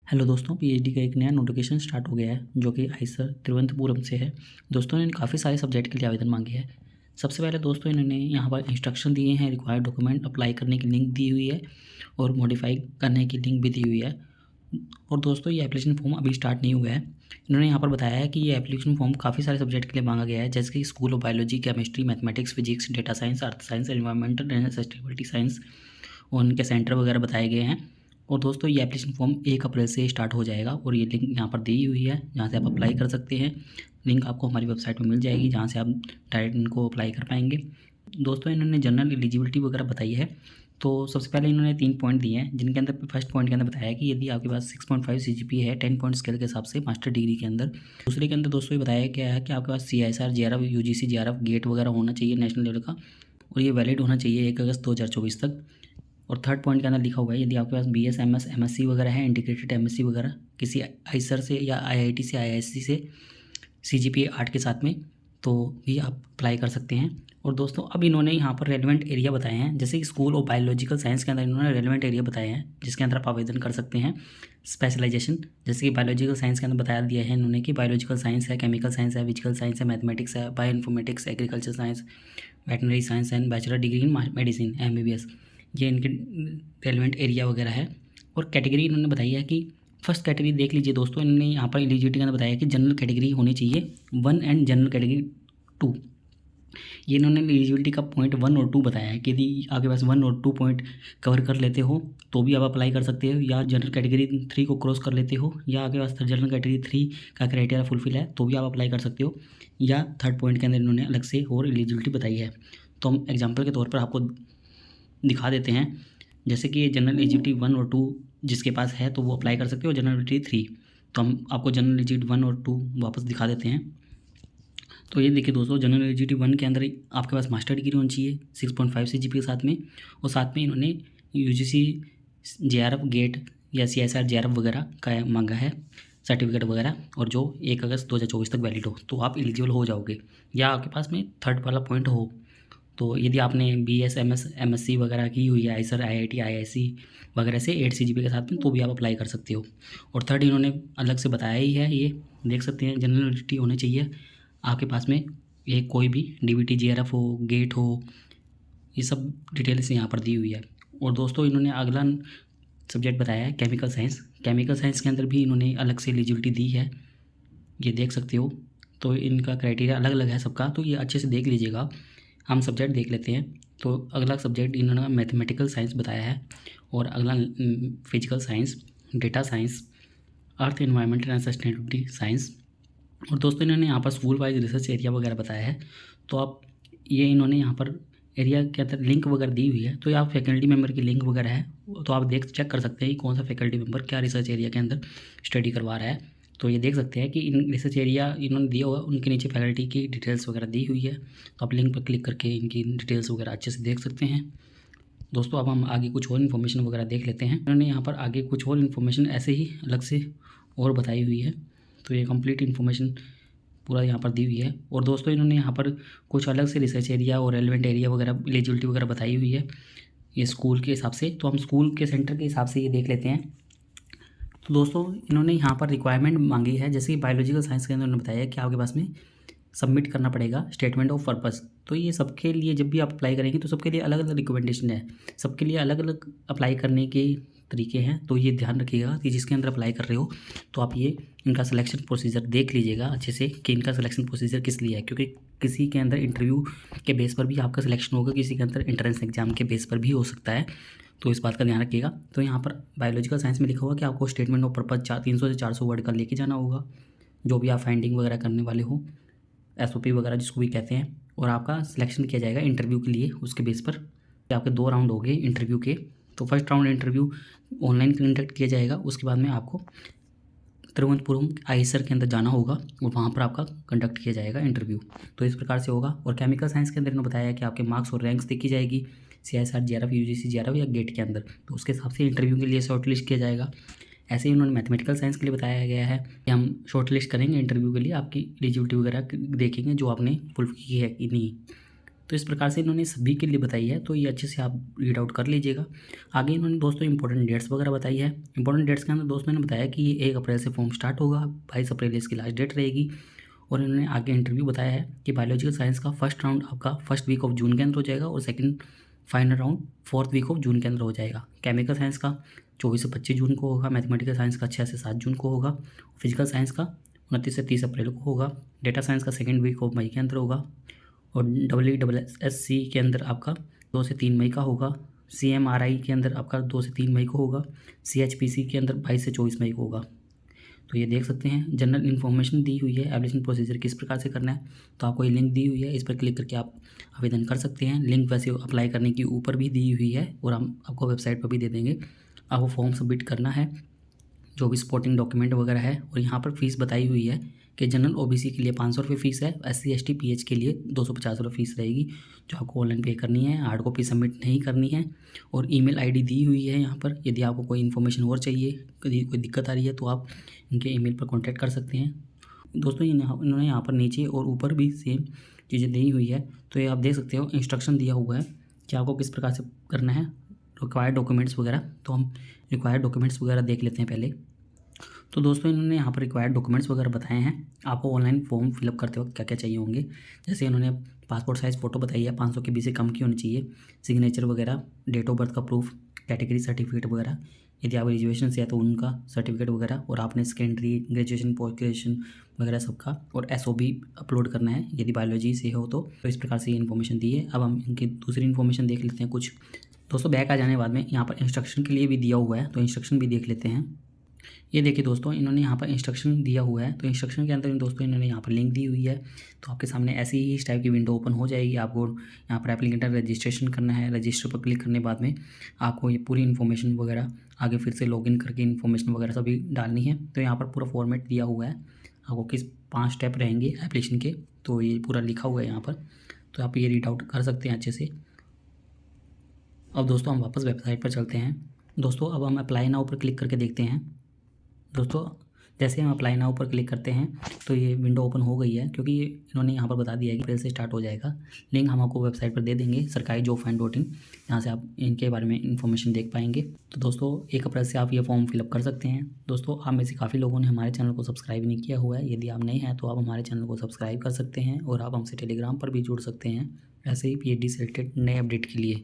Hello दोस्तों, PhD का एक नया नोटिफिकेशन स्टार्ट हो गया है जो कि आईसर तिरुवनंतपुरम से है। दोस्तों इन्होंने काफ़ी सारे सब्जेक्ट के लिए आवेदन मांगे हैं। सबसे पहले दोस्तों इन्होंने यहाँ पर इंस्ट्रक्शन दिए हैं, रिक्वायर्ड डॉक्यूमेंट अप्लाई करने की लिंक दी हुई है और मॉडिफाई करने की लिंक भी दी हुई है। और दोस्तों ये एप्लीकेशन फॉर्म अभी स्टार्ट नहीं हुआ है। इन्होंने यहाँ पर बताया है कि ये एप्लीकेशन फॉर्म काफ़ी सारे सब्जेक्ट के लिए मांगा गया है, जैसे कि school of biology, chemistry, mathematics, physics, data science, earth science, environmental and sustainability science और उनके सेंटर वगैरह बताए गए हैं। और दोस्तों ये एप्लीकेशन फॉर्म 1 अप्रैल से स्टार्ट हो जाएगा और ये लिंक यहाँ पर दी हुई है जहाँ से आप अप्लाई कर सकते हैं। लिंक आपको हमारी वेबसाइट में मिल जाएगी जहाँ से आप डायरेक्ट इनको अप्लाई कर पाएंगे। दोस्तों इन्होंने जनरल एलिजिबिलिटी वगैरह बताई है। तो सबसे पहले इन्होंने 3 पॉइंट दिए हैं, जिनके अंदर फर्स्ट पॉइंट के अंदर बताया है कि यदि आपके पास 6.5 CGPA है 10 पॉइंट स्केल के हिसाब से मास्टर डिग्री के अंदर। दूसरे के अंदर दोस्तों ये बताया गया है कि आपके पास CISR, JRF, UGC, JRF GATE वगैरह होना चाहिए नेशनल लेवल का, और ये वैलिड होना चाहिए 1 अगस्त 2024 तक। और थर्ड पॉइंट के अंदर लिखा हुआ है यदि आपके पास BS, MS, MSc वगैरह है, इंटीग्रेटेड MSc वगैरह किसी आईसर से या IIT से, IISc से CGPA 8 के साथ में, तो भी आप अप्लाई कर सकते हैं। और दोस्तों अब इन्होंने यहाँ पर रेलिवेंट एरिया बताए हैं, जैसे कि स्कूल ऑफ बायोलॉजिकल साइंस के अंदर इन्होंने रेलिवेंट एरिया बताए हैं जिसके अंदर आप आवेदन कर सकते हैं। स्पेशलाइजेशन जैसे कि बायोलॉजिकल साइंस के अंदर बताया दिया है इन्होंने कि बायोलॉजिकल साइंस है, केमिकल साइंस है, फिजिकल साइंस है, मैथमेटिक्स है, bio informatics, agriculture science, veterinary science and bachelor degree in medicine MBBS, ये इनके रेलिवेंट एरिया वगैरह है। और कैटेगरी इन्होंने बताई है कि फर्स्ट कैटेगरी देख लीजिए दोस्तों, इन्होंने यहाँ पर एलिजिबिलिटी के अंदर बताया कि जनरल कैटेगरी होनी चाहिए 1 एंड जनरल कैटेगरी 2। ये इन्होंने एलिजिबिलिटी का पॉइंट 1 और 2 बताया है कि यदि आपके पास 1 और 2 पॉइंट कवर कर लेते हो तो भी आप अप्लाई कर सकते हो, या जनरल कैटेगरी 3 को क्रॉस कर लेते हो, या आपके पास जनरल कैटेगरी 3 का क्राइटेरिया फुलफिल है तो भी आप अप्लाई कर सकते हो, या थर्ड पॉइंट के अंदर इन्होंने अलग से और एलिजिबिलिटी बताई है। तो हम एग्जाम्पल के तौर पर आपको दिखा देते हैं, जैसे कि जनरल एलिजिबिलिटी 1 और 2 जिसके पास है तो वो अप्लाई कर सकते हो, जनरल एलिजिबिलिटी 3। तो हम आपको जनरल एलिजिबिलिटी 1 और 2 वापस दिखा देते हैं। तो ये देखिए दोस्तों, जनरल एलिजिबिलिटी 1 के अंदर आपके पास मास्टर डिग्री होनी चाहिए 6.5 CGPA के साथ में, और साथ में इन्होंने UGC, JRF गेट या CSR JRF वगैरह का मांगा है सर्टिफिकेट वगैरह, और जो 1 अगस्त 2024 तक वैलिड हो तो आप एलिजिबल हो जाओगे। या आपके पास में थर्ड वाला पॉइंट हो, तो यदि आपने BS, MS, MSc वगैरह की हुई है आईसर, IIT, IISc वगैरह से 8 CGPA के साथ में, तो भी आप अप्लाई कर सकते हो। और थर्ड इन्होंने अलग से बताया ही है, ये देख सकते हैं जनरल एलिजिबिलिटी होनी चाहिए आपके पास में एक कोई भी DBT, JRF हो, गेट हो, ये सब डिटेल्स यहाँ पर दी हुई है। और दोस्तों इन्होंने अगला सब्जेक्ट बताया है केमिकल साइंस। केमिकल साइंस के अंदर भी इन्होंने अलग से एलिजिबिलिटी दी है, ये देख सकते हो। तो इनका क्राइटेरिया अलग अलग है सबका, तो ये अच्छे से देख लीजिएगा। हम सब्जेक्ट देख लेते हैं। तो अगला सब्जेक्ट इन्होंने मैथमेटिकल साइंस बताया है, और अगला physical science, data science, earth environmental and sustainability science. और दोस्तों इन्होंने यहाँ पर स्कूल वाइज रिसर्च एरिया वगैरह बताया है। तो आप ये इन्होंने यहाँ पर एरिया के अंदर लिंक वगैरह दी हुई है, तो ये आप फैकल्टी मेंबर की लिंक वगैरह है, तो आप चेक कर सकते हैं कि कौन सा फैकल्टी मेंबर क्या रिसर्च एरिया के अंदर स्टडी करवा रहा है। तो ये देख सकते हैं कि इन रिसर्च एरिया इन्होंने दिया हुआ, उनके नीचे फैकल्टी की डिटेल्स वगैरह दी हुई है, तो आप लिंक पर क्लिक करके इनकी डिटेल्स वगैरह अच्छे से देख सकते हैं। दोस्तों अब हम आगे कुछ और इन्फॉर्मेशन वगैरह देख लेते हैं। उन्होंने यहाँ पर आगे कुछ और इन्फॉर्मेशन ऐसे ही अलग से और बताई हुई है, तो ये कंप्लीट इन्फॉर्मेशन पूरा यहाँ पर दी हुई है। और दोस्तों इन्होंने यहाँ पर कुछ अलग से रिसर्च एरिया और रेलिवेंट एरिया वगैरह एलिजिबिलिटी वगैरह बताई हुई है ये स्कूल के हिसाब से। तो हम स्कूल के सेंटर के हिसाब से ये देख लेते हैं। तो दोस्तों इन्होंने यहाँ पर रिक्वायरमेंट मांगी है, जैसे कि बायोलॉजिकल साइंस के अंदर उन्होंने बताया कि आपके पास में सबमिट करना पड़ेगा स्टेटमेंट ऑफ पर्पस। तो ये सबके लिए जब भी आप अप्लाई करेंगे तो सबके लिए अलग अलग रिकमेंडेशन है, सबके लिए अलग अलग अप्लाई करने के तरीके हैं। तो ये ध्यान रखिएगा कि जिसके अंदर अप्लाई कर रहे हो तो आप ये इनका सिलेक्शन प्रोसीजर देख लीजिएगा अच्छे से कि इनका सिलेक्शन प्रोसीजर किस लिए है, क्योंकि किसी के अंदर इंटरव्यू के बेस पर भी आपका सिलेक्शन होगा, किसी के अंदर एंट्रेंस एग्जाम के बेस पर भी हो सकता है, तो इस बात का ध्यान रखिएगा। तो यहाँ पर बायोलॉजिकल साइंस में लिखा हुआ कि आपको स्टेटमेंट ऑफ पर्पज 300 से 400 वर्ड का लेके जाना होगा, जो भी आप फाइंडिंग वगैरह करने वाले हो, SOP वगैरह जिसको भी कहते हैं। और आपका सिलेक्शन किया जाएगा इंटरव्यू के लिए, उसके बेस पर आपके 2 राउंड हो गए इंटरव्यू के। तो first round interview online conduct किया जाएगा, उसके बाद में आपको तिरुवनंतपुरम आईसर के अंदर जाना होगा और वहाँ पर आपका कंडक्ट किया जाएगा इंटरव्यू। तो इस प्रकार से होगा। और केमिकल साइंस के अंदर इन्होंने बताया कि आपके मार्क्स और रैंक्स देखी जाएगी CISR, JRF, UGC, JRF या गेट के अंदर, तो उसके हिसाब से इंटरव्यू के लिए शॉर्ट लिस्ट किया जाएगा। ऐसे ही उन्होंने मैथमेटिकल साइंस के लिए बताया गया है कि हम शॉर्ट लिस्ट करेंगे इंटरव्यू के लिए, आपकी एलिजिबिलिटी वगैरह देखेंगे जो आपने फुल की है कि नहीं। तो इस प्रकार से इन्होंने सभी के लिए बताई है, तो ये अच्छे से आप रीड आउट कर लीजिएगा। आगे इन्होंने दोस्तों इंपॉर्टेंट डेट्स वगैरह बताई है। इंपॉर्टेंट डेट्स के अंदर दोस्तों ने बताया कि ये 1 अप्रैल से फॉर्म स्टार्ट होगा, 22 अप्रैल इसकी लास्ट डेट रहेगी। और इन्होंने आगे इंटरव्यू बताया है कि बायोलॉजिकल साइंस का फर्स्ट राउंड आपका फर्स्ट वीक ऑफ जून के अंदर हो जाएगा और second final round fourth week of June के अंदर हो जाएगा। केमिकल साइंस का 24 से 25 जून को होगा, मैथमेटिकल साइंस का 6 से 7 जून को होगा, फिजिकल साइंस का 29 से 30 अप्रैल को होगा, डेटा साइंस का सेकंड वीक ऑफ मई के अंदर होगा और WSSC के अंदर आपका 2 से 3 मई का होगा, CMRI के अंदर आपका 2 से 3 मई को होगा, CHPC के अंदर 22 से 24 मई को होगा। तो ये देख सकते हैं जनरल इन्फॉर्मेशन दी हुई है, एप्लीकेशन प्रोसीजर किस प्रकार से करना है। तो आपको ये लिंक दी हुई है, इस पर क्लिक करके आप आवेदन कर सकते हैं। लिंक वैसे अप्लाई करने की ऊपर भी दी हुई है और हम आपको वेबसाइट पर भी दे देंगे। आपको फॉर्म सबमिट करना है, जो भी सपोर्टिंग डॉक्यूमेंट वगैरह है। और यहाँ पर फीस बताई हुई है कि जनरल OBC के लिए 500 रुपये फ़ीस है, SC ST PH के लिए 250 रुपये फ़ीस रहेगी, जो आपको ऑनलाइन पे करनी है। हार्ड कॉपी सबमिट नहीं करनी है। और ईमेल ID दी हुई है यहाँ पर। यदि आपको कोई इन्फॉर्मेशन और चाहिए, यदि कोई दिक्कत आ रही है तो आप इनके ईमेल पर कॉन्टैक्ट कर सकते हैं। दोस्तों इन्होंने यहाँ पर नीचे और ऊपर भी सेम चीज़ें दी हुई है। तो ये आप देख सकते हो, इंस्ट्रक्शन दिया हुआ है कि आपको किस प्रकार से करना है, रिक्वायर्ड डॉक्यूमेंट्स वगैरह। तो हम रिक्वायर्ड डॉक्यूमेंट्स वगैरह देख लेते हैं पहले। तो दोस्तों इन्होंने यहाँ पर रिक्वायर्ड डॉक्यूमेंट्स वगैरह बताए हैं। आपको ऑनलाइन फॉर्म फिलअप करते वक्त क्या क्या चाहिए होंगे, जैसे इन्होंने पासपोर्ट साइज़ फ़ोटो बताई है, 500 KB से कम की होनी चाहिए, सिग्नेचर वगैरह, डेट ऑफ बर्थ का प्रूफ, कैटेगरी सर्टिफिकेट वगैरह, यदि आप ग्रेजुएशन से है तो उनका सर्टिफिकेट वगैरह, और आपने सेकेंडरी, ग्रेजुएशन, पोस्ट ग्रेजुएशन वगैरह सबका, और SOB अपलोड करना है यदि बायोलॉजी से हो तो। इस प्रकार से ये इन्फॉर्मेशन दी है। अब हम इनकी दूसरी इन्फॉर्मेशन देख लेते हैं कुछ। दोस्तों बैक आ जाने के बाद में यहाँ पर इंस्ट्रक्शन के लिए भी दिया हुआ है, तो इंस्ट्रक्शन भी देख लेते हैं। ये देखिए दोस्तों, इन्होंने यहाँ पर इंस्ट्रक्शन दिया हुआ है। तो इंस्ट्रक्शन के अंदर दोस्तों इन्होंने यहाँ पर लिंक दी हुई है। तो आपके सामने ऐसी ही इस टाइप की विंडो ओपन हो जाएगी। आपको यहाँ पर एप्लीकेंट रजिस्ट्रेशन करना है। रजिस्टर पर क्लिक करने के बाद में आपको ये पूरी इन्फॉर्मेशन वगैरह आगे फिर से लॉगिन करके इन्फॉर्मेशन वगैरह सभी डालनी है। तो यहाँ पर पूरा फॉर्मेट दिया हुआ है, आपको किस 5 स्टेप रहेंगे एप्लीकेशन के, तो ये पूरा लिखा हुआ है यहाँ पर। तो आप ये रीड आउट कर सकते हैं अच्छे से। अब दोस्तों हम वापस वेबसाइट पर चलते हैं। दोस्तों अब हम अप्लाई नाउ पर क्लिक करके देखते हैं। दोस्तों जैसे हम अप्लाई नाउ पर क्लिक करते हैं तो ये विंडो ओपन हो गई है, क्योंकि इन्होंने यहाँ पर बता दिया है कि अप्रैल से स्टार्ट हो जाएगा। लिंक हम आपको वेबसाइट पर दे देंगे, सरकारी जॉब फाइंड .in, यहाँ से आप इनके बारे में इन्फॉर्मेशन देख पाएंगे। तो दोस्तों 1 अप्रैल से आप ये फॉर्म फिलअप कर सकते हैं। दोस्तों आप में से काफ़ी लोगों ने हमारे चैनल को सब्सक्राइब नहीं किया हुआ है। यदि आप नए हैं तो आप हमारे चैनल को सब्सक्राइब कर सकते हैं और आप हमसे टेलीग्राम पर भी जुड़ सकते हैं, ऐसे ही PhD से रिलेटेड नए अपडेट के लिए।